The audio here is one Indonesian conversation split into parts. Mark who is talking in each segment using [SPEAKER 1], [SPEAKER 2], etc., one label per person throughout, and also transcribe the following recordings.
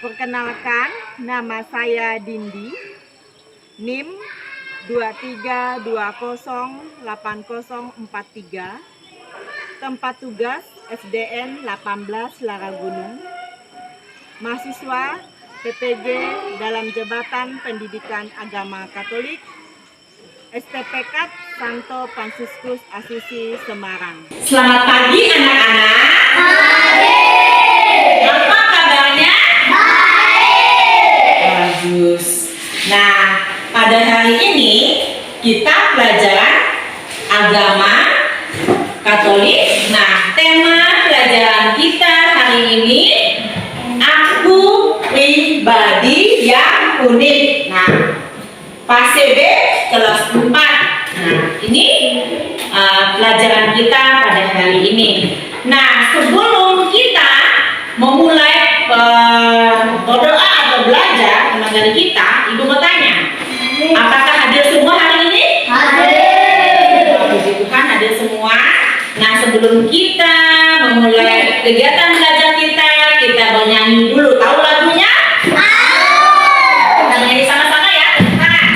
[SPEAKER 1] Perkenalkan, nama saya Dindi, NIM 23208043, tempat tugas SDN 18 Laragunung, mahasiswa PPG dalam Jabatan Pendidikan Agama Katolik, STPK Santo Fransiskus Asisi Semarang.
[SPEAKER 2] Selamat pagi anak-anak. Apa kabarnya? Bagus. Nah, pada hari ini kita pelajaran agama Katolik. Nah, tema pelajaran kita hari ini aku pribadi yang unik. Nah, fase B kelas 4. Nah, ini pelajaran kita pada hari ini. Nah, sebelum kita memulai berdoa atau belajar dari kita, Ibu mau tanya, apakah hadir semua hari ini? Hadir. Puji Tuhan, hadir semua. Nah, sebelum kita memulai kegiatan belajar kita bernyanyi dulu. Tahu lagunya? Kita nyanyi sama-sama ya. Nah,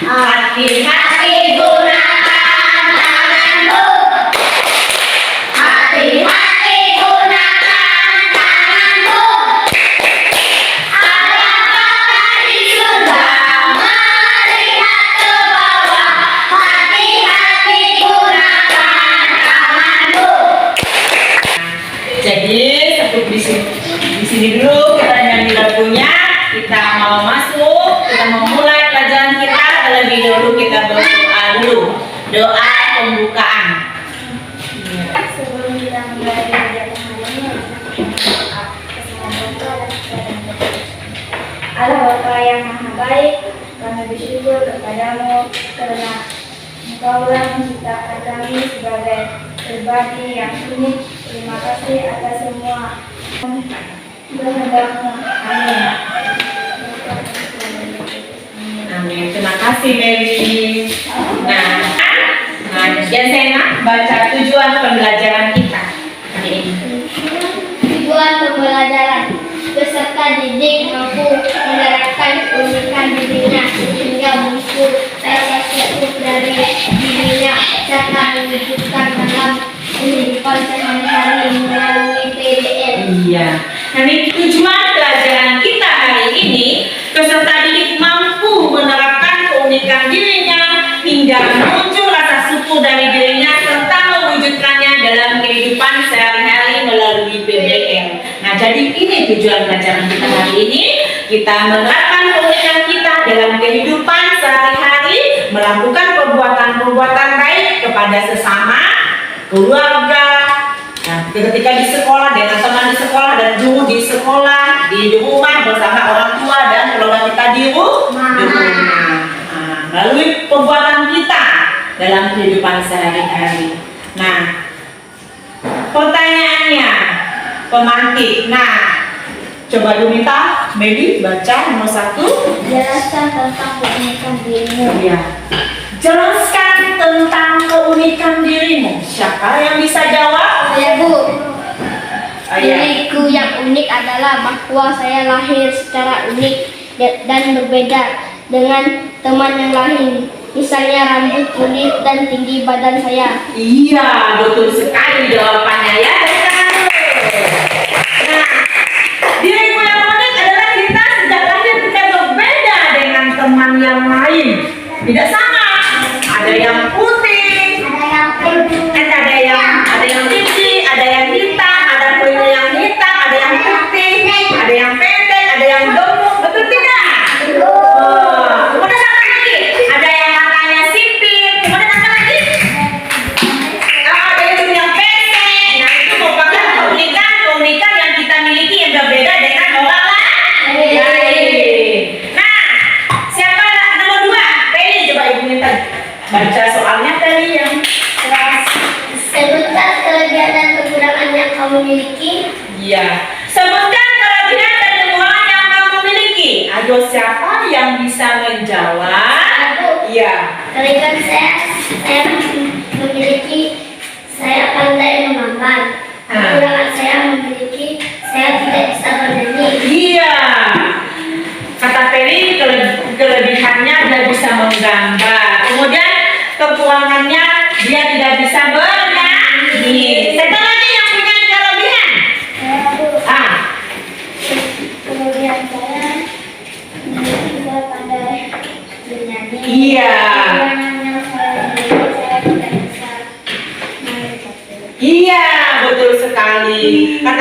[SPEAKER 2] hati-hati gunakan tanganmu. Hati-hati gunakan tanganmu. Apakah di surga melihat ke bawah? Hati-hati gunakan tanganmu. Jadi sebelum di sini dulu kita nyanyi lagunya. Kita mau masuk, kita mau mulai pelajaran kita. Terlebih dahulu kita berdoa dulu. Doa pembukaan.
[SPEAKER 3] Sebelum kita mulai belajar hari ini, berdoa keselamatan Allah Bapa yang Maha Baik, kami bersyukur kepadamu karena Engkaulah menciptakan kami sebagai pribadi yang unik. Terima kasih atas semua kehendak-Mu. Amin.
[SPEAKER 2] Amin. Terima kasih Mary. Nah, Jensena baca tujuan pembelajaran kita hari ini.
[SPEAKER 3] Tujuan pembelajaran: peserta didik mampu menerapkan keunikan dirinya hingga muncul rasa syukur dari dirinya serta mewujudkan dalam kehidupan sehari-hari melalui PDL.
[SPEAKER 2] Iya. Nah, ini tujuan pelajaran kita hari ini. Peserta didik mampu menerapkan keunikan dirinya hingga muncul rasa syukur dari dirinya serta mewujudkannya dalam kehidupan sehari-hari melalui PDL. Nah, jadi ini tujuan pelajaran kita hari ini. Kita menerapkan keunikan kita dalam kehidupan sehari-hari, melakukan perbuatan-perbuatan baik kepada sesama, keluarga, nah, ketika di sekolah dengan teman di sekolah dan guru di sekolah, di rumah bersama orang tua dan keluarga kita di rumah. Nah, melalui perbuatan kita dalam kehidupan sehari-hari. Nah, pertanyaannya, pemantik. Nah, coba dulu minta Medi baca nomor 1.
[SPEAKER 3] Jelaskan tentang keunikan dirimu.
[SPEAKER 2] Ya. Jelaskan tentang keunikan dirimu. Siapa yang bisa jawab?
[SPEAKER 3] Ya, Bu.
[SPEAKER 2] Iya.
[SPEAKER 3] Diriku yang unik adalah bahwa saya lahir secara unik dan berbeda dengan teman yang lain. Misalnya rambut kulit dan tinggi badan saya.
[SPEAKER 2] Iya, betul sekali jawabannya ya. Nah, diriku yang unik adalah kita sejak lahir kita berbeda dengan teman yang lain. Tidak sama. Ada yang putih, ada yang putih, ada yang hitam, ada kulitnya yang hitam, ada yang putih, ada yang pendek, ada yang gemuk, betul tidak? Kemudian apa lagi? Ada yang matanya sipit, kemudian apa lagi? Ada yang pendek. Nah, itu merupakan keunikan yang kita miliki yang berbeda dengan orang lain. Nah, siapa nomor 2? Peli, coba Ibu minta baca soalnya tadi yang kelas.
[SPEAKER 3] Sebutkan kelebihan dan kekurangan yang kamu miliki.
[SPEAKER 2] Iya. Sebutkan kelebihan dan kekurangan yang kamu miliki. Ayo, siapa yang bisa menjawab?
[SPEAKER 3] Aku.
[SPEAKER 2] Iya.
[SPEAKER 3] Kelebihan saya memiliki, saya pandai memamban. Kekurangan saya memiliki, saya tidak bisa bernyanyi.
[SPEAKER 2] Iya.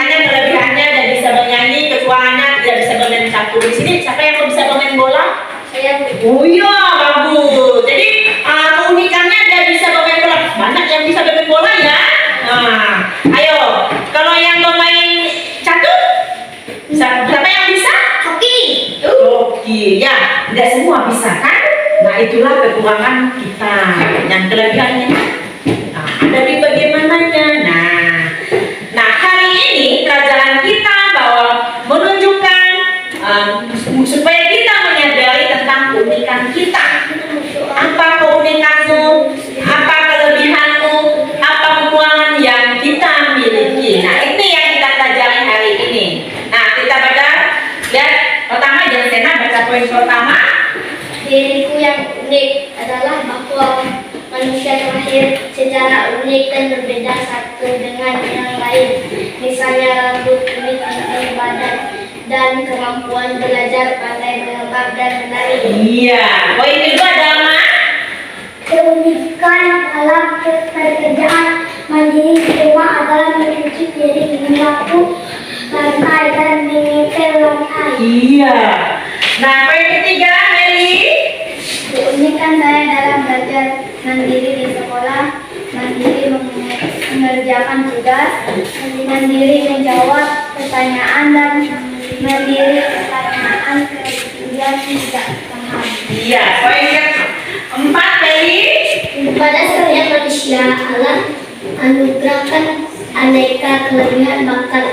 [SPEAKER 2] kelebihannya dia bisa bernyanyi, kekurangannya dia bisa bermain catur. Di sini siapa yang bisa bermain bola?
[SPEAKER 3] Saya
[SPEAKER 2] Oh iya, bagus. Jadi keunikannya dia bisa bermain bola. Banyak yang bisa bermain bola ya. Nah, ayo, kalau yang bermain catur, siapa yang bisa?
[SPEAKER 3] hoki.
[SPEAKER 2] Oke, ya, tidak semua bisa kan? Nah, itulah kekurangan kita. Yang kelebihannya, nah, ada di bagaimananya. Nah, hari ini pelajaran kita bahwa menunjukkan supaya kita menyadari tentang keunikan kita. Apa keunikanmu? Apa kelebihanmu? Apa kekurangan yang kita miliki? Nah, ini yang kita pelajari hari ini. Nah, kita baca. Lihat pertama, Jasena baca poin pertama.
[SPEAKER 3] Diriku yang unik adalah bahwa manusia terlahir secara unik dan berbeda satu dengan yang lain. Misalnya rambut, kulit, tinggi badan, dan kemampuan belajar, pandai mengembang dan menari.
[SPEAKER 2] Iya. Poin kedua adalah
[SPEAKER 3] Keunikan dalam pekerjaan mandiri di rumah adalah mencuci piring, menyapu lantai, dan mengepel lantai.
[SPEAKER 2] iya. Nah, poin ketiga, Meli.
[SPEAKER 3] Keunikan saya dalam belajar mandiri di sekolah, mandiri mengerjakan tugas, mandiri menjawab pertanyaan, dan mandiri pertanyaan kemudian tidak paham.
[SPEAKER 2] Iya. Poin keempat, Meli.
[SPEAKER 3] Pada saya manusia Allah anugerahkan aneka kelebihan bakat,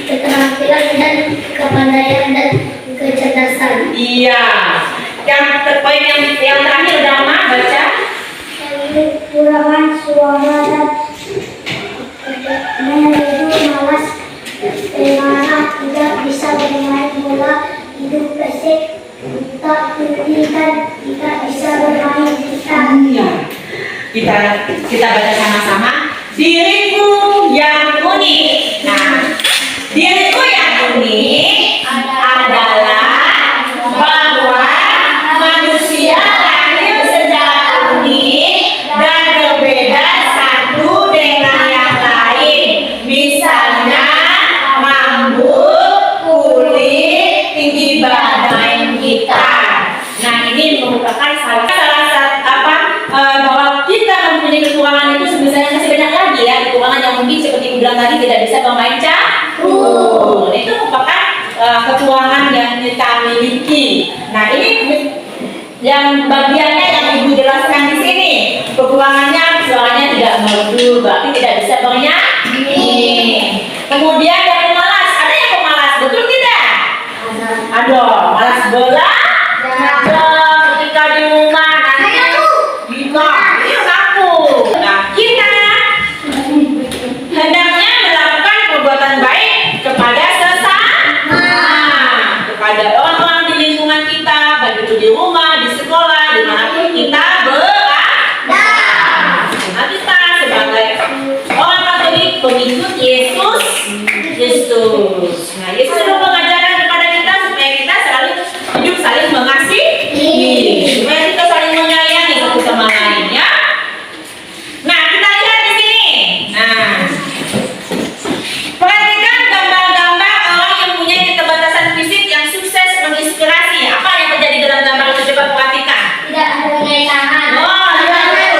[SPEAKER 3] keterampilan dan kepandaian dan kecerdasan.
[SPEAKER 2] Iya. Poin yang terakhir adalah baca.
[SPEAKER 3] Kekurangan suara dan menidur, malas, marah, tidak bisa bermain bola, hidup pesik, buta, tuli, dan tidak bisa bermain gitar.
[SPEAKER 2] Iya. Kita baca sama-sama. Diriku yang unik. Nah, diriku yang unik adalah bahwa manusia lahir secara unik dan berbeda satu dengan yang lain. Misalnya rambut, kulit, tinggi badan kita. Nah, ini merupakan salah satu bahwa kita mempunyai kekurangan itu sebenarnya masih banyak lagi ya, kekurangan yang mungkin seperti bilang tadi tidak bisa bermain catur. Itu merupakan kekurangan yang kita miliki. Nah, ini yang bagiannya yang Ibu jelaskan di sini. Kekurangannya suaranya tidak merdu, berarti tidak bisa bernyanyi. Kemudian yang pemalas, ada yang pemalas, betul tidak? Ada, malas bola. Ketika di rumah ini aku. Nah, kita hendaknya melakukan perbuatan baik kepada sesama, kepada orang-orang di lingkungan kita, baik itu di rumah, di sekolah, dimanapun kita berada. Nah, kita sebagai orang Katolik pengikut Yesus. Nah, Yesus sudah mengajarkan kepada kita supaya kita selalu hidup saling mengasihi, supaya kita saling menyayangi satu sama lain ya. Nah, kita lihat di sini. Nah, perhatikan gambar-gambar orang yang punya keterbatasan fisik yang sukses menginspirasi. Apa yang terjadi dalam gambar itu? Coba perhatikan.
[SPEAKER 3] Tidak mempunyai tangan.
[SPEAKER 2] Oh, tidak mempunyai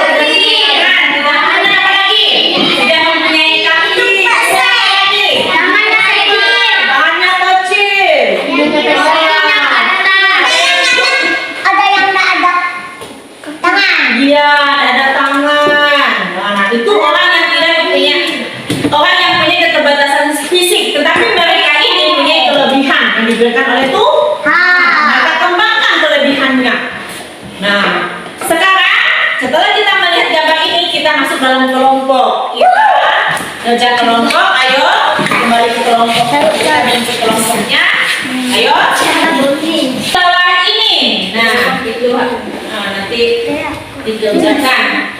[SPEAKER 2] tangan. Tidak mempunyai apa lagi? Tidak mempunyai kaki.
[SPEAKER 3] Tangannya kecil.
[SPEAKER 2] Tangannya kecil.
[SPEAKER 3] Ada yang tidak ada tangan.
[SPEAKER 2] Iya, ada tangan. Nah, itu orang yang tidak punya, orang yang punya keterbatasan fisik, tetapi mereka ini punya kelebihan yang diberikan oleh Tuhan. Maka kembangkan kelebihannya. Nah, sekarang setelah kita melihat gambar ini, kita masuk dalam kelompok. Kita ngajak kelompok. Ayo kembali ke kelompok kita dan ke kelompoknya. Ayo. Bawah ini. Nah, itu. Nah, nanti dikerjakan.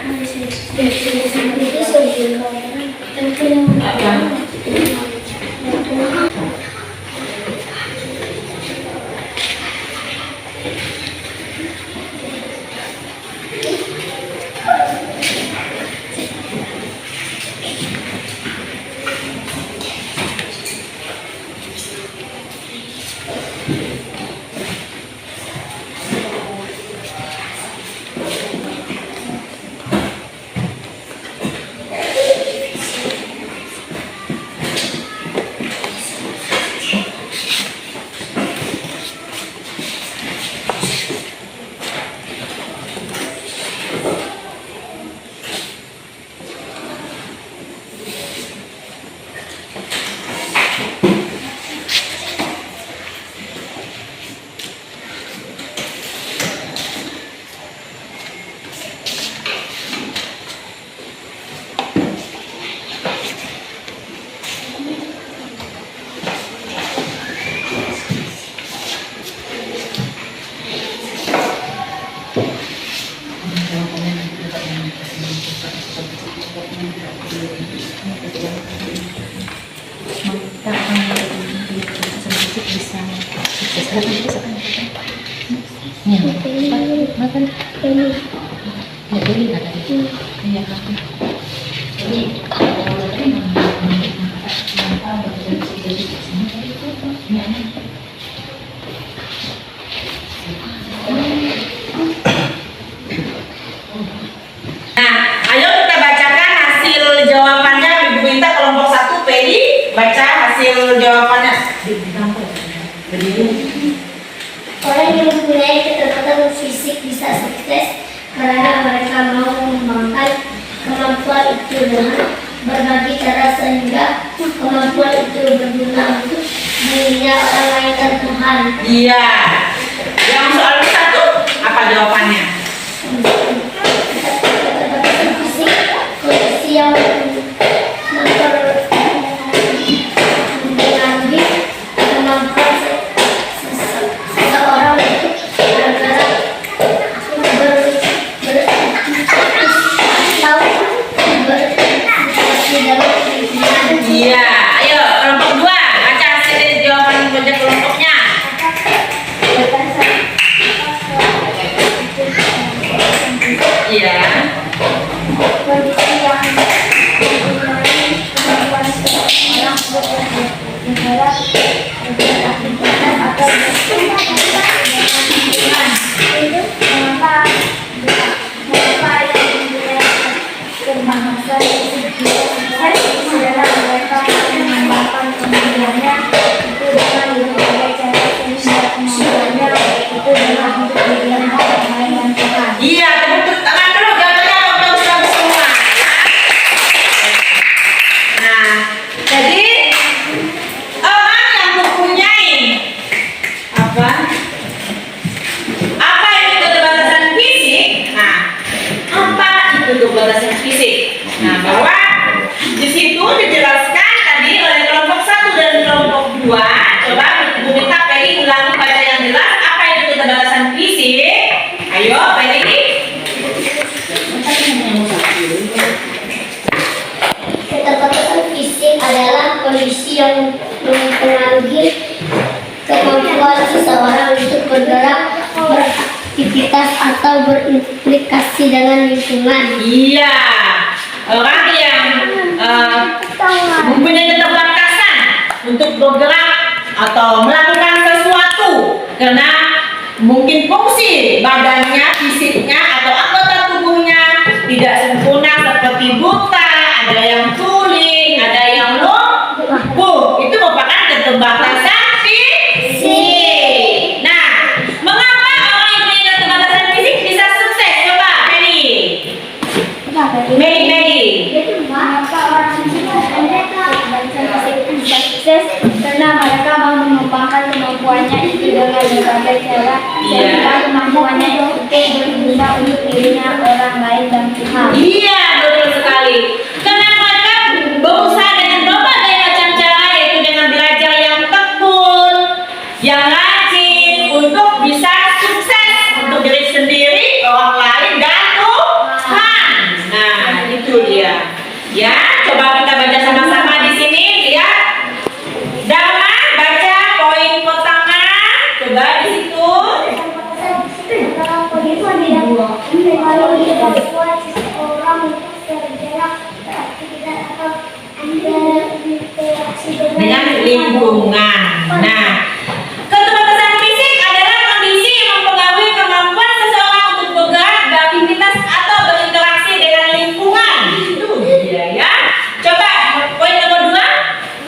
[SPEAKER 4] kita akan di fisik bisa sukses. Makan ya beli nggak tadi? Iya kan. Jadi
[SPEAKER 2] Nah, ayo kita bacakan hasil jawabannya. Ibu minta kelompok 1 Pedi baca hasil jawabannya.
[SPEAKER 3] Orang yang mempunyai keterbatasan fisik bisa sukses karena mereka mau mengembangkan kemampuan itu dengan berbagai cara sehingga kemampuan itu berguna untuk dirinya, orang lain, dan Tuhan.
[SPEAKER 2] Iya. Yang soal 1 apa jawabannya?
[SPEAKER 3] Keterbatasan fisik kondisi yang mempengaruhi kemampuan seseorang untuk bergerak, berinteraksi dalam lingkungan.
[SPEAKER 2] Iya. Ayo kelompok 2 baca hasil jawaban proyek kelompoknya. Iya.
[SPEAKER 3] Kondisi yang mempengaruhi kemampuan seseorang untuk bergerak, beraktivitas atau mengapa yang mempunyai keterbatasan fisik adalah mereka mengembangkan kemampuannya itu dengan berbagai cara sehingga kemampuannya itu dalam untuk dirinya, orang lain, dan Tuhan.
[SPEAKER 2] Iya, tepuk tangan dulu jawabannya bagus-bagus semua. Nah, jadi orang yang mempunyai apa? Apa itu keterbatasan fisik? Nah, apa itu keterbatasan fisik? Nah, bahwa di situ dijelaskan tadi oleh kelompok 1 dan kelompok 2. Coba Bu Mita Peri ulangi baca yang jelas apa itu keterbatasan fisik. Ayo, Peri.
[SPEAKER 3] Keterbatasan fisik adalah kondisi yang mempengaruhi kemampuan seseorang untuk bergerak, beraktivitas, atau berimplikasi dengan lingkungan.
[SPEAKER 2] Iya, orang yang mempunyai keterbatasan untuk bergerak atau melakukan sesuatu karena mungkin fungsi badannya, fisiknya atau anggota tubuhnya tidak sempurna seperti buta, ada yang tuli, ada yang lumpuh. Itu merupakan keterbatasan fisik. Nah, mengapa orang yang punya keterbatasan fisik bisa sukses? Coba, Mary.
[SPEAKER 3] Mengapa orang bisa sukses? Karena mereka mau mengembangkan kemampuannya itu dengan berbagai cara sehingga kemampuannya itu berguna untuk dirinya, orang lain, dan Tuhan.
[SPEAKER 2] Iya, betul sekali. Karena mereka berusaha dengan berbagai macam cara, yaitu dengan belajar yang tekun, yang rajin, untuk bisa sukses untuk diri sendiri, orang lain, dan Tuhan. Nah, itu dia. Ya, coba kita baca sama-sama di sini. Lihat, Dharma baca poin pertama. Coba di situ. Dengan lingkungan. Nah, keterbatasan fisik adalah kondisi yang mempengaruhi kemampuan seseorang untuk bergerak, beraktivitas, atau berinteraksi dengan lingkungan. Itu dia ya. Coba poin nomor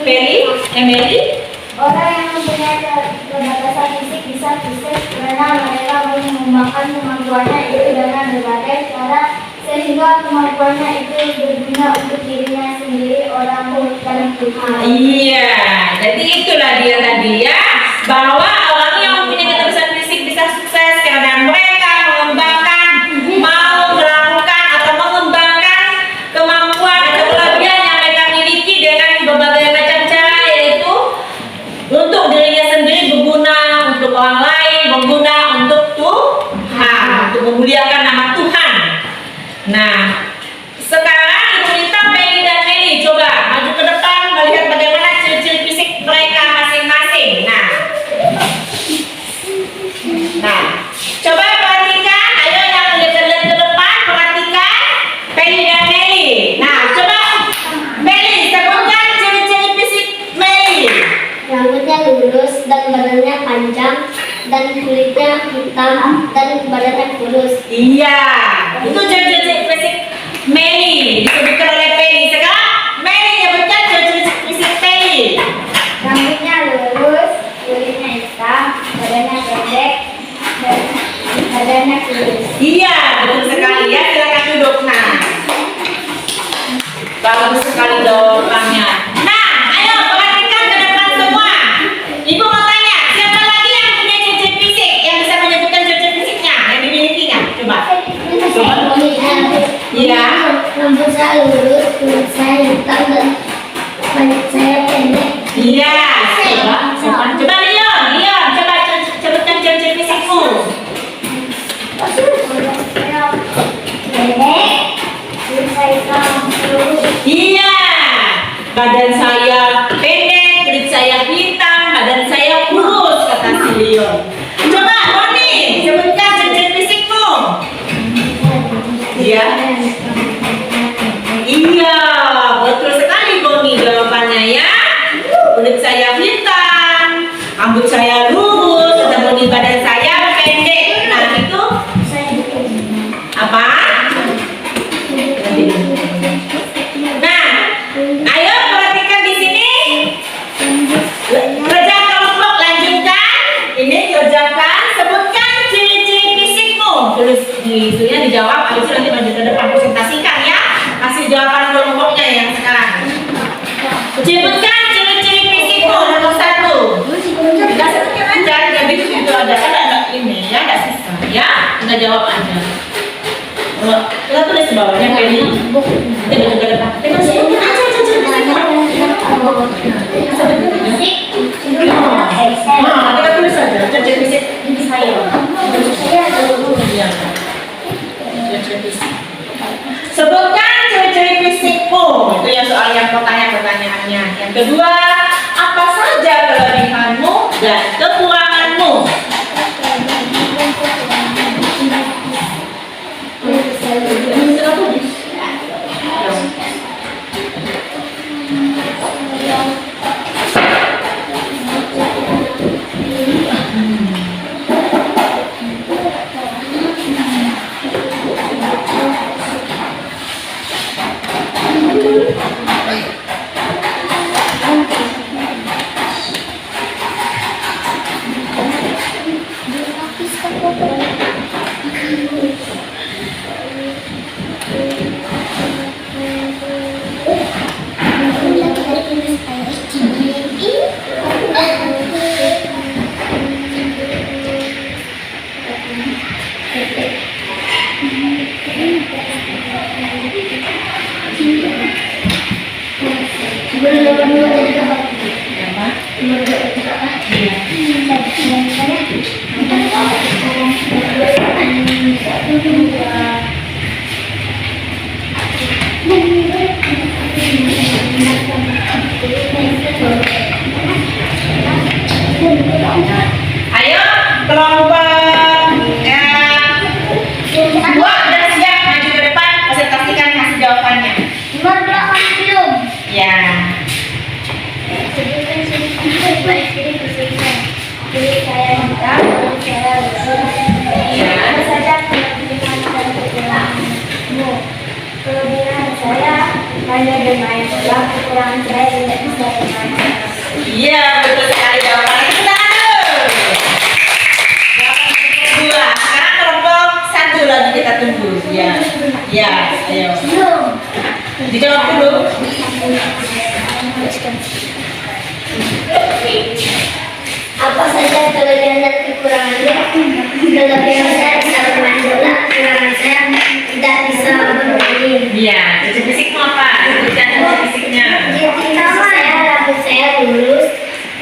[SPEAKER 2] 2, Emily.
[SPEAKER 3] Orang yang mempunyai keterbatasan fisik bisa sukses karena mereka mau mengembangkan kemampuannya itu dengan berbagai cara sehingga kemampuannya itu berguna untuk dirinya sendiri, orang lain, dan Tuhan.
[SPEAKER 2] Iya, jadi itulah dia tadi ya, bahwa orang yang mempunyai keterbatasan fisik bisa sukses karena mereka mau melakukan atau mengembangkan kemampuan atau kelebihan yang mereka miliki dengan berbagai macam cara, yaitu untuk dirinya sendiri berguna, untuk orang lain berguna, untuk Tuhan, untuk memuliakan nama Tuhan. Nah, sekarang Ibu minta Mary dan Mary coba maju ke depan melihat bagaimana ciri-ciri fisik
[SPEAKER 3] rambutnya lurus dan badannya panjang dan kulitnya hitam dan badannya kurus.
[SPEAKER 2] Iya, itu ciri-ciri fisik Meli disebutkan oleh Penny. Sekarang Meli nyebutkan ciri-ciri fisik Penny.
[SPEAKER 3] Rambutnya lurus, kulitnya hitam, badannya pendek dan badannya kurus.
[SPEAKER 2] Iya, betul sekali ya. Silakan duduk. Nah, bagus sekali jawabannya. Nah, ayo perhatikan ke depan semua. Ibu mau tanya, siapa lagi yang punya ciri-ciri fisik yang bisa menyebutkan ciri-ciri fisiknya yang dimilikinya? Coba. Iya.
[SPEAKER 3] Rambut saya lurus, kulit saya hitam dan badan saya pendek.
[SPEAKER 2] Iya. Coba Leon, coba sebutkan ciri-ciri fisikmu.
[SPEAKER 3] Pendek, kulit saya hitam, lurus.
[SPEAKER 2] Iya. Badan saya pendek, kulit saya hitam, badan saya kurus, kata si Leon. Coba Roni, sebutkan ciri-ciri fisikmu. Iya. Iya, betul sekali Boni jawabannya ya. Kulit saya hitam, rambut saya lurus, kata Boni badan saya pendek. Nah itu apa? Nah, ayo perhatikan di sini. Kerja kelompok lanjutkan. Ini kerjakan, sebutkan ciri-ciri fisikmu. Tulis di itunya dijawab, habis itu nanti maju ke depan presentasikan ya. Kasih jawaban kelompoknya yang sekarang. Sebutkan ciri-ciri fisikmu nomor 1. Kita sebutkan aja, jadi itu ada ini ya, ada susah ya. Kita jawab aja. Kita tulis di bawahnya Penny. Kita maju ke depan. Kita sebutkan aja ciri-ciri fisikmu. Nah, kita tulis saja ciri-ciri fisik saya. Sebutkan ciri-ciri fisikmu. Itu ya soal yang pertanyaannya. Yang kedua, apa saja kelebihanmu dan kekuranganmu? Ayo kelompok dua udah siap maju ke depan, presentasikan hasil jawabannya.
[SPEAKER 3] Nomor 8 belum.
[SPEAKER 2] Ya.
[SPEAKER 3] Sebutkan ciri fisiknya. Kulit saya hitam, kulit saya lurus. Apa saja kelebihan dan kekuranganmu? Kelebihan saya hanya bermain bola, kekurangan saya tidak bisa bermain bola.
[SPEAKER 2] Iya, betul sekali jawabannya. Kita dulu. Jawaban kedua. Sekarang kelompok 1 lagi kita tunggu. Ya. Ya, ayo.
[SPEAKER 3] Belum.
[SPEAKER 2] Dijawab dulu.
[SPEAKER 3] Apa saja kelebihan dan kekurangannya? Kelebihan saya bisa bermain bola, kekurangan saya tidak bisa bermain.
[SPEAKER 2] Iya, ciri fisikmu apa? Sebutkan ciri fisiknya.
[SPEAKER 3] Pertama, rambut saya lurus,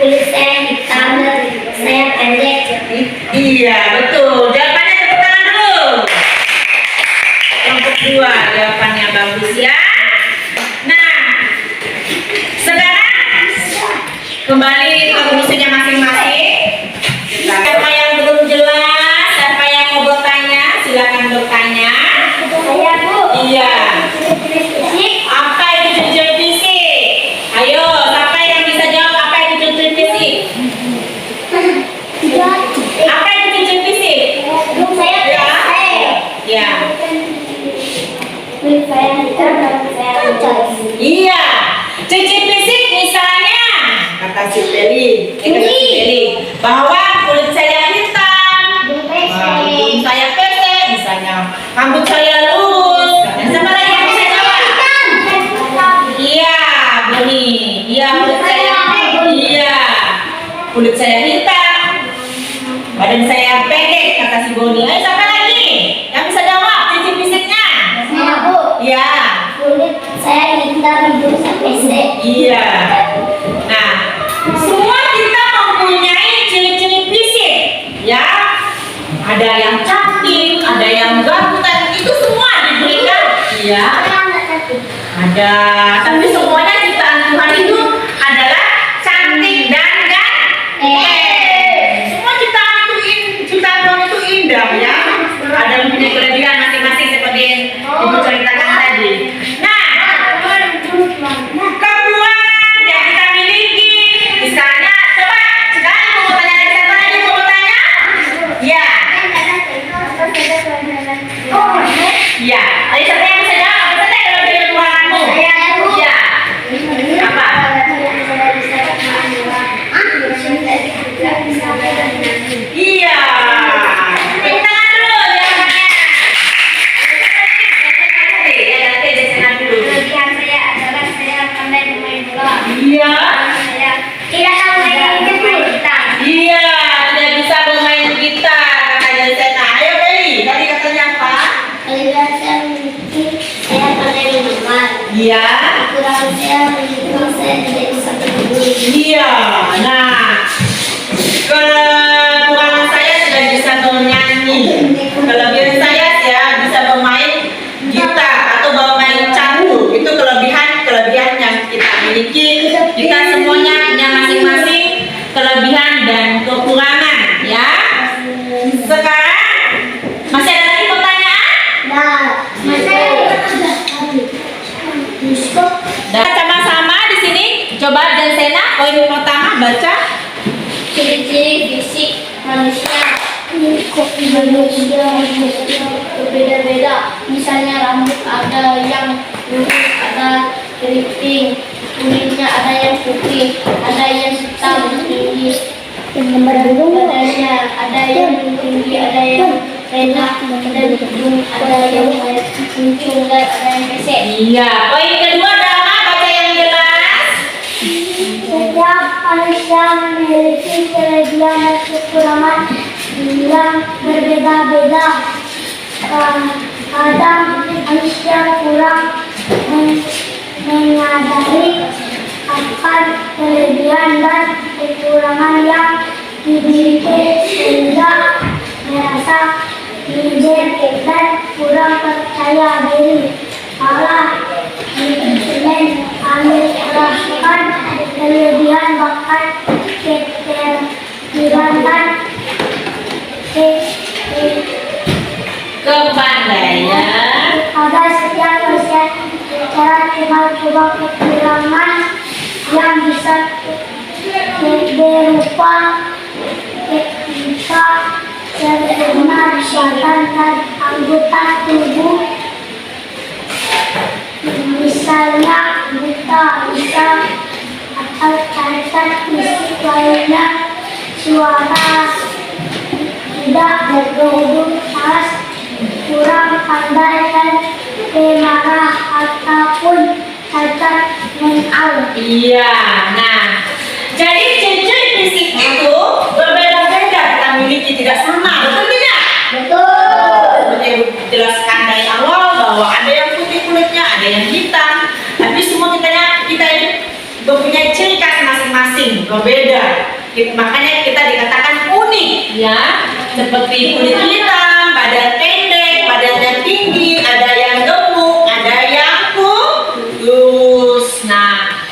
[SPEAKER 3] kulit saya hitam, dan saya pendek.
[SPEAKER 2] Iya, betul. Jawabannya tepuk tangan dulu. Kelompok 2 jawabannya bagus ya. Nah, sekarang kembali ke fungsinya masing-masing. Siapa yang belum jelas, siapa yang mau bertanya, silakan bertanya.
[SPEAKER 3] Saya Bu.
[SPEAKER 2] Iya.
[SPEAKER 3] Fisik.
[SPEAKER 2] Apa itu ciri fisik? Ayo, siapa yang bisa jawab apa itu ciri fisik? kasih Peli. Bahwa kulit saya hitam, hidung saya pendek, misalnya rambut saya lurus. Dan siapa lagi yang bisa jawab? Iya, Boni. Iya, kulit saya hitam, badan saya pendek, kata si Boni. Ayo siapa lagi yang bisa jawab fisik-fisiknya?
[SPEAKER 3] Saya, Bu.
[SPEAKER 2] Iya.
[SPEAKER 3] Kulit saya hitam, hidung saya pendek.
[SPEAKER 2] Iya. Nah, semua kita mempunyai ciri-ciri fisik, ya. Ada yang cantik, ada yang ganteng, itu semua diberikan, ya. Ada, tapi semuanya ciptaan Tuhan itu adalah cantik dan semua ciptaan Tuhan itu indah, ya. Ada yang punya kelebihan masing-masing seperti yang Ibu ceritakan tadi. Nah, kekuatan yang kita miliki, misalnya, coba sekarang Ibu mau tanya lagi, siapa lagi Ibu mau tanya? Ya, ya. Ayo siapa yang bisa jawab? Bisa tidak kalau dari ruanganmu? Ya. Apa? Iya. Tepuk tangan dulu jawabannya. Ya, nanti desain dulu.
[SPEAKER 3] Kelebihan saya adalah saya pandai bermain bola.
[SPEAKER 2] Iya.
[SPEAKER 3] Saya tidak tahu main gitar.
[SPEAKER 2] Iya, tidak bisa bermain gitar katanya Sena. Ayo Beli, tadi katanya apa?
[SPEAKER 3] Kelebihan saya memiliki saya pandai bermain.
[SPEAKER 2] Iya.
[SPEAKER 3] Kekurangan saya memiliki saya tidak bisa berdiri.
[SPEAKER 2] Iya. Nah, kekurangan saya tidak bisa bernyanyi. Kelebihan saya bisa bermain gitar atau bermain catur. Itu kelebihan yang kita miliki. Kita semuanya punya masing-masing kelebihan dan kekurangan, ya. Sekarang masih ada lagi pertanyaan? Dan sama-sama di sini coba dan Sena poin pertama baca.
[SPEAKER 3] Ciri-ciri fisik manusia berbeda-beda. Misalnya rambut ada yang lurus, ada keriting, kulitnya ada yang putih, ada yang hitam tinggi, badannya ada yang tinggi, ada yang rendah, dan hidung ada yang muncul dan ada yang pesek.
[SPEAKER 2] Iya. Poin kedua adalah baca yang jelas.
[SPEAKER 3] Setiap manusia memiliki kelebihan dan kekurangan yang berbeda-beda. Kadang manusia kurang menyadari akan kelebihan dan kekurangan yang dimiliki sehingga merasa minder dan kurang percaya diri. Allah menganugerahkan kelebihan bakat keterampilan dan
[SPEAKER 2] Kepandaian.
[SPEAKER 3] pada setiap manusia cara coba-coba kekurangan yang bisa berupa ketika sempurna badan dan anggota tubuh, misalnya buta, bisa atau cacat fisik lainnya, suara tidak berhubung khas, kurang pandai dan pemarah ataupun cacat mental.
[SPEAKER 2] Iya. Nah, jadi ciri-ciri fisik itu berbeda-beda kita miliki, tidak sama, betul tidak?
[SPEAKER 3] Betul.
[SPEAKER 2] Seperti yang dijelaskan dari awal bahwa ada yang putih kulitnya, ada yang hitam, tapi semua kita ini mempunyai ciri khas masing-masing, berbeda. Makanya kita dikatakan unik, ya. Seperti kulit hitam, badan pendek, badannya tinggi, ada yang gemuk, ada yang kurus. Nah,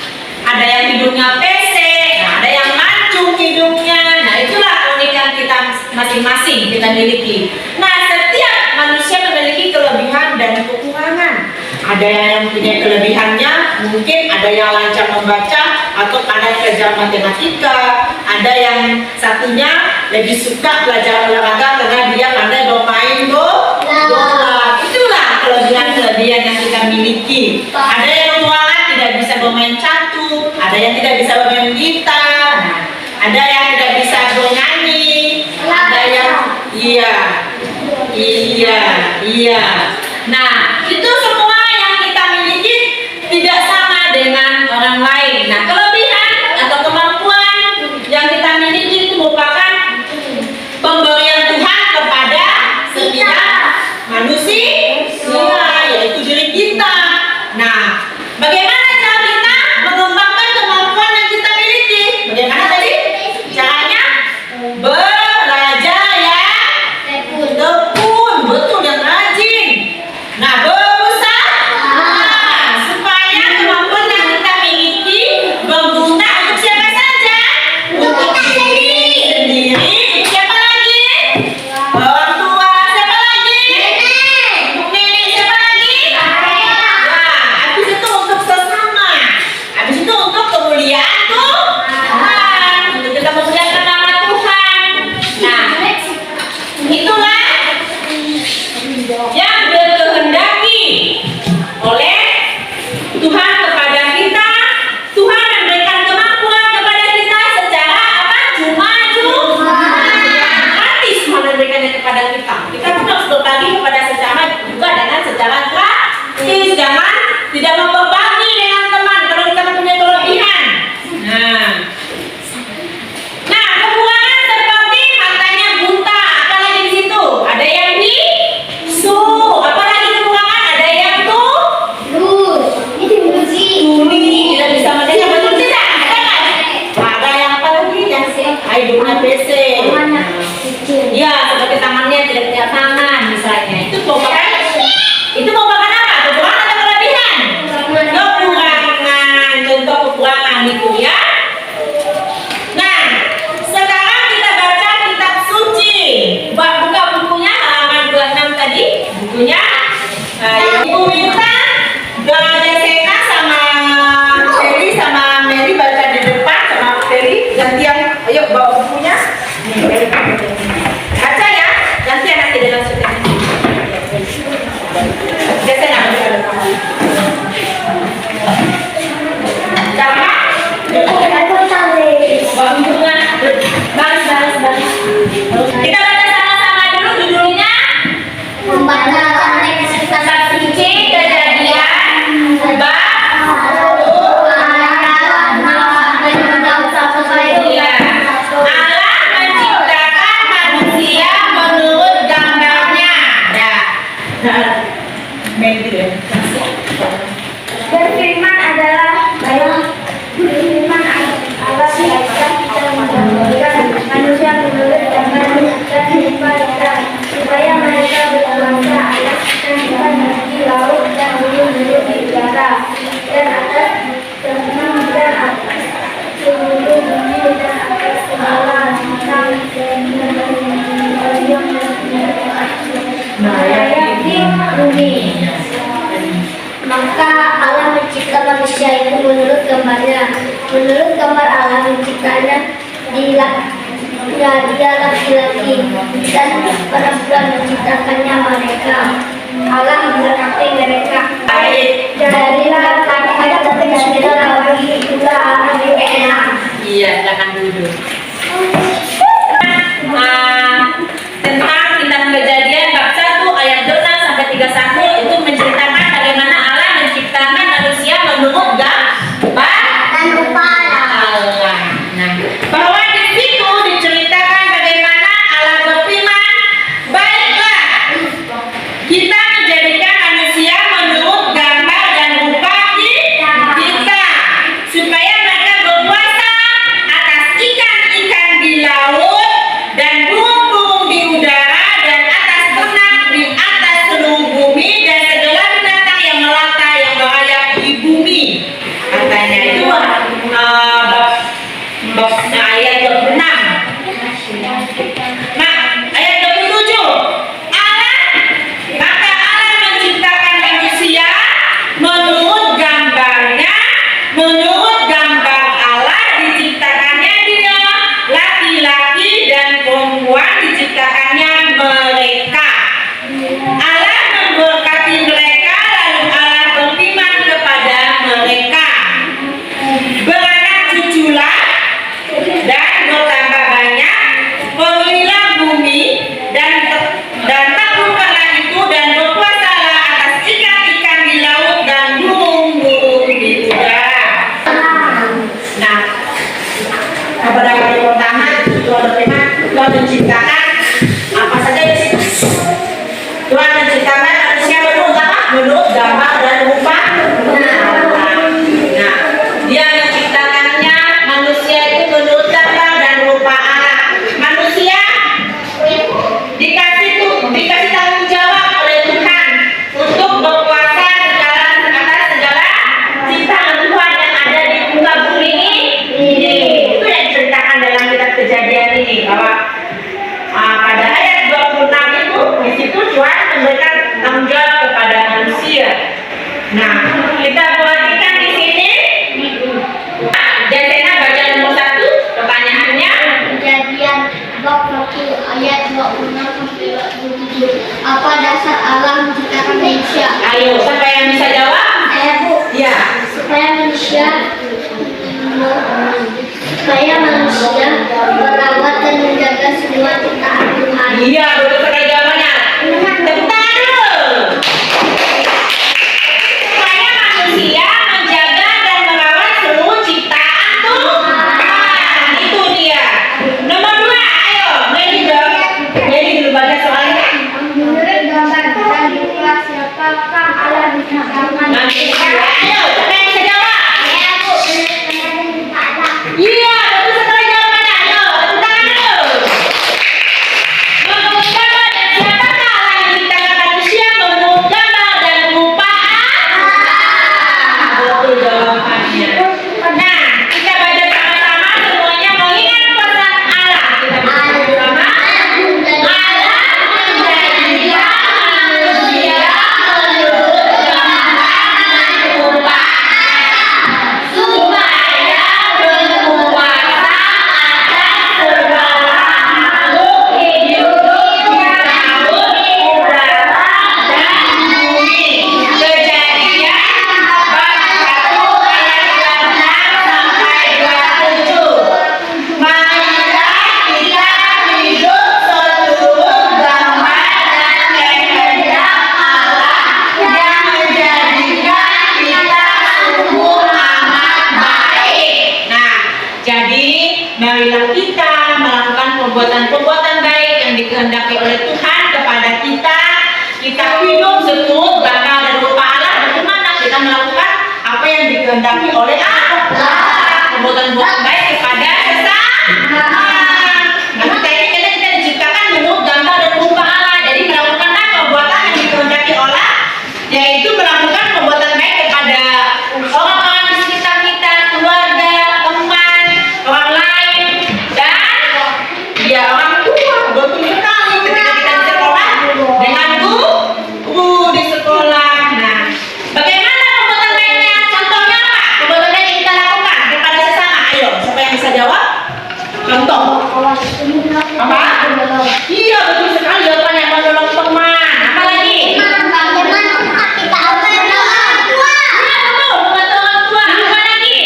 [SPEAKER 2] ada yang hidungnya pesek, nah, ada yang mancung hidungnya. Nah, itulah keunikan kita masing-masing kita miliki. Nah, setiap manusia memiliki kelebihan dan kekurangan. Ada yang punya kelebihannya, mungkin ada yang lancar membaca atau pandai belajar matematika. Ada yang satunya lebih suka belajar olahraga karena dia pandai bermain bola. Itulah kelebihan-kelebihan yang kita miliki. Ada yang kekurangan tidak bisa bermain catur, Ada yang tidak bisa bermain gitar, ada yang tidak bisa bernyanyi, ada yang iya. Nah, itu semua yang kita miliki tidak sama dengan orang lain. Nah, kelebihan atau kemampuan yang kita miliki itu merupakan pemberian Tuhan kepada setiap manusia, yaitu diri kita. Nah, bagaimana cara kita mengembangkan kemampuan yang kita miliki? Bagaimana tadi? Caranya belajar ya, tekun, betul, yang rajin. Nah, berusaha supaya kemampuan yang kita miliki berguna untuk siapa saja? Untuk diri sendiri. Siapa lagi? Orang tua. Siapa lagi? Untuk nenek. Siapa lagi? Nah, habis itu untuk sesama. Habis itu untuk kemuliaan Tuhan. Untuk kita memuliakan nama Tuhan. Nah, itulah yang dikehendaki oleh Tuhan kepada kita. Tuhan memberikan kemampuan kepada kita secara apa? Cuma gratis memberikannya kepada kita. Kita pun harus berbagi kepada sesama juga dengan secara gratis. Jangan tidak mau berbagi dengan teman kalau kita mempunyai kelebihan. Nah, kekurangan seperti matanya buta, apalagi di situ ada yang bisu, apalagi kekurangan ada yang tuli, tidak bisa mendengar, betul tidak? Ada kan? Ada yang apa lagi? Yang hidungnya pesek. Ya, seperti tangannya tidak punya tangan misalnya. Itu merupakan apa? Kekurangan atau kelebihan? Kekurangan. Contoh kekurangan itu ya. Nah, sekarang kita baca kitab suci. Buka bukunya halaman 26 tadi. Bukunya. Ibu minta Jessica sama Feli sama Mary baca di depan sama Feli. Gantian, ayo bawa bukunya. Nih, Mary baca ya. Gantian nanti dalam syuting. Jessica karena baris. Kita baca sama-sama dulu judulnya. Kitab suci Kejadian bab 9. Allah menciptakan manusia menurut gambarnya.
[SPEAKER 3] Berfirman Allah kita menggambarkan manusia menurut gambar dan rupa kita supaya mereka berbangsa atas ikan di laut dan burung-burung di udara dan atas ternak dan atas seluruh bumi dan atas segala binatang yang di bumi. Maka Allah mencipta manusia itu menurut gambarnya. Menurut gambar Allah menciptanya, dia laki-laki dan perempuan menciptakannya mereka. Allah memberkati mereka. Jadilah laki-laki dan jadilah bagi itulah Allah yang enak.
[SPEAKER 2] Iya, silakan duduk. Tentang kitab Kejadian bab 1 ayat 26 sampai 31 itu menceritakan bagaimana Allah menciptakan manusia menurut gambar
[SPEAKER 3] Dan rupa
[SPEAKER 2] Allah. Nah, bahwa di situ diceritakan bagaimana Allah berfirman, baiklah kita menjadikan manusia menurut gambar dan rupa kita, supaya mereka berkuasa atas ikan-ikan di laut dan burung-burung di udara dan atas ternak di atas seluruh bumi dan segala binatang yang melata yang berayap di bumi. Katanya itu bab ayat 26. Nah, ayat 27. Maka Allah menciptakan manusia menurut gambarnya, menurut gambar Allah diciptakannya dia, laki-laki dan perempuan diciptakannya mereka. Allah memberkati mereka, lalu Allah berfirman kepada mereka, beranak kepada hari pertama Tuhan berfirman, Tuhan menciptakan apa saja di situ. Tuhan menciptakan manusia menurut apa? Menurut gambar dan rupa. Nah, Dia menciptakannya manusia itu menurut gambar dan rupa Allah. Manusia dikasih tanggung jawab oleh Tuhan untuk berkuasa atas segala ciptaan Tuhan yang ada di muka bumi ini. Itu yang diceritakan dalam kitab Kejadian ini, bahwa pada ayat 26 itu di situ Tuhan memberikan tanggung jawab kepada manusia. Nah, kita perhatikan di sini. Jasena baca nomor 1, pertanyaannya.
[SPEAKER 3] Kejadian bab 1 ayat 26 sampai 27. Apa dasar Allah menciptakan manusia?
[SPEAKER 2] Ayo, siapa yang bisa jawab?
[SPEAKER 3] Saya Bu.
[SPEAKER 2] Ya.
[SPEAKER 3] Supaya manusia merawat dan menjaga semua ciptaan Tuhan.
[SPEAKER 2] Iya, betul sekali jawabannya. Tepuk tangan dulu. Supaya manusia menjaga dan merawat seluruh ciptaan Tuhan. Itu dia. Nomor 2, ayo, Meli dong. Meli dulu baca soalnya.
[SPEAKER 3] Menurut gambar dan rupa siapakah Allah menciptakan?
[SPEAKER 2] Nanti ayo, siapa yang bisa jawab?
[SPEAKER 3] Saya Bu. Menurut
[SPEAKER 2] Iya, betul sekali jawabannya. Ayo, tepuk tangan dulu. Menurut gambar dan siapakah Allah yang menciptakan manusia menurut gambar dan rupa Allah? Betul jawabannya. Nah, kita baca sama-sama semuanya mengingat pesan Allah. Kita baca sama-sama. Allah menjadikan manusia menurut gambar dan rupa Allah supaya berkuasa atas segala makhluk hidup di laut, udara, dan bumi. Kejadian bab 1 ayat 26 sampai 27. Marilah kita hidup seturut gambar dan kehendak Allah yang menjadikan kita sungguh amat baik. Nah, jadi marilah kita melakukan perbuatan-perbuatan baik yang dikehendaki oleh Tuhan kepada kita. Kita hidup seturut gambar dan rupa Allah. Bagaimana kita melakukan apa yang dikehendaki oleh Allah? Perbuatan-perbuatan baik kepada sesama. Nah, kita diciptakan menurut gambar dan rupa Allah. Jadi melakukanlah perbuatan yang dikehendaki Allah, yaitu melakukan perbuatan baik kepada orang-orang di sekitar kita, keluarga, teman, orang lain, dan ya orang tua. Betul sekali ketika kita di sekolah dengan guru di sekolah. Nah, bagaimana perbuatan baiknya? Contohnya apa? Perbuatan baik yang kita lakukan kepada sesama. Ayo, siapa yang bisa jawab? Contoh. Apa? Iya, betul sekali jawabannya, menolong teman. Apa lagi? Iya, betul, membantu orang tua. Apa lagi?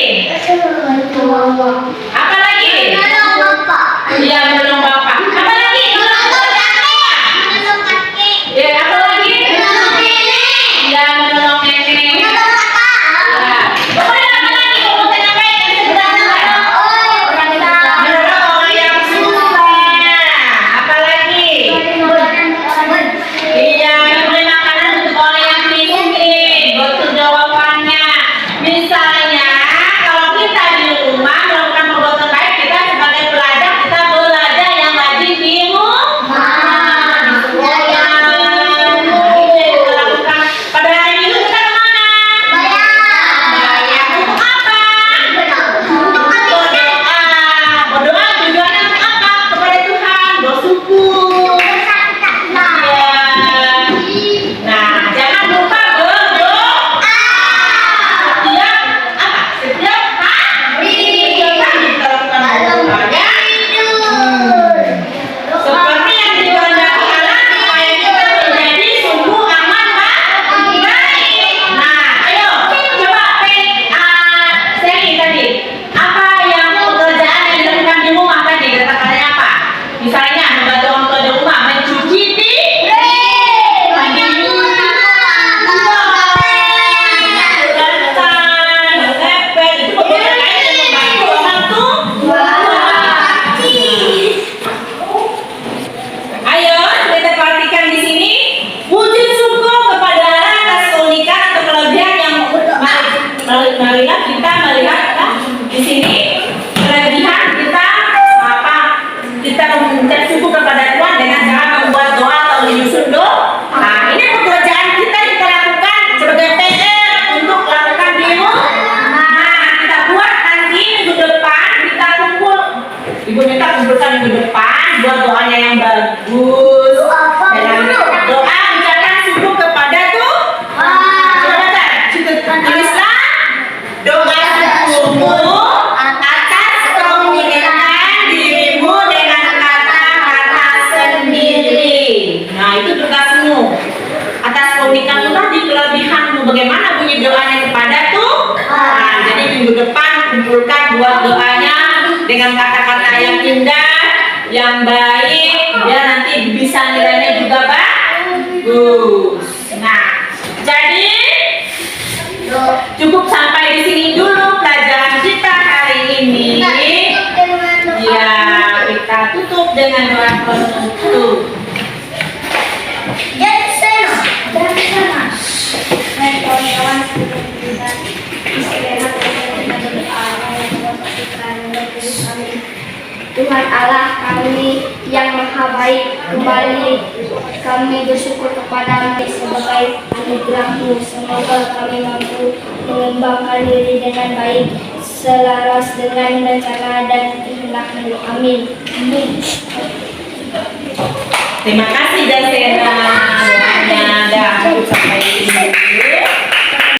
[SPEAKER 2] Apa lagi? Iya, menolong bapak. Apa lagi? Ya, apa lagi? Iya, menolong nenek. Ya. Pokoknya apa lagi? Perbuatan yang baik yang bisa kita lakukan. Menolong orang yang susah. Apa lagi? Iya, memberi makanan untuk orang yang miskin. Betul jawabannya. Misalnya, kalau kita di rumah melakukan kumpulkan minggu depan buat doanya yang bagus. Dalam doa ucapkan syukur kepada Tuhan. Tulislah doa syukurmu atas komunikasikan dirimu dengan kata-kata sendiri. Nah, itu tugasmu. Atas komunikasimu tadi, kelebihanmu bagaimana bunyi doanya kepada Tuhan. Nah, jadi minggu depan kumpulkan buat doanya dengan kata-kata yang indah, yang baik, biar nanti bisa nilainya juga bagus. Nah, jadi cukup sampai di sini dulu pelajaran kita hari ini. Ya, kita tutup dengan doa penutup.
[SPEAKER 3] Baik kawan-kawan, kita istirahat dan berdoa. Tuhan Allah kami yang maha baik, kembali kami bersyukur kepada-Mu sebagai anugerah-Mu. Semoga kami mampu mengembangkan diri dengan baik, selaras dengan rencana dan kehendak-Mu. Amin.
[SPEAKER 2] Terima kasih dan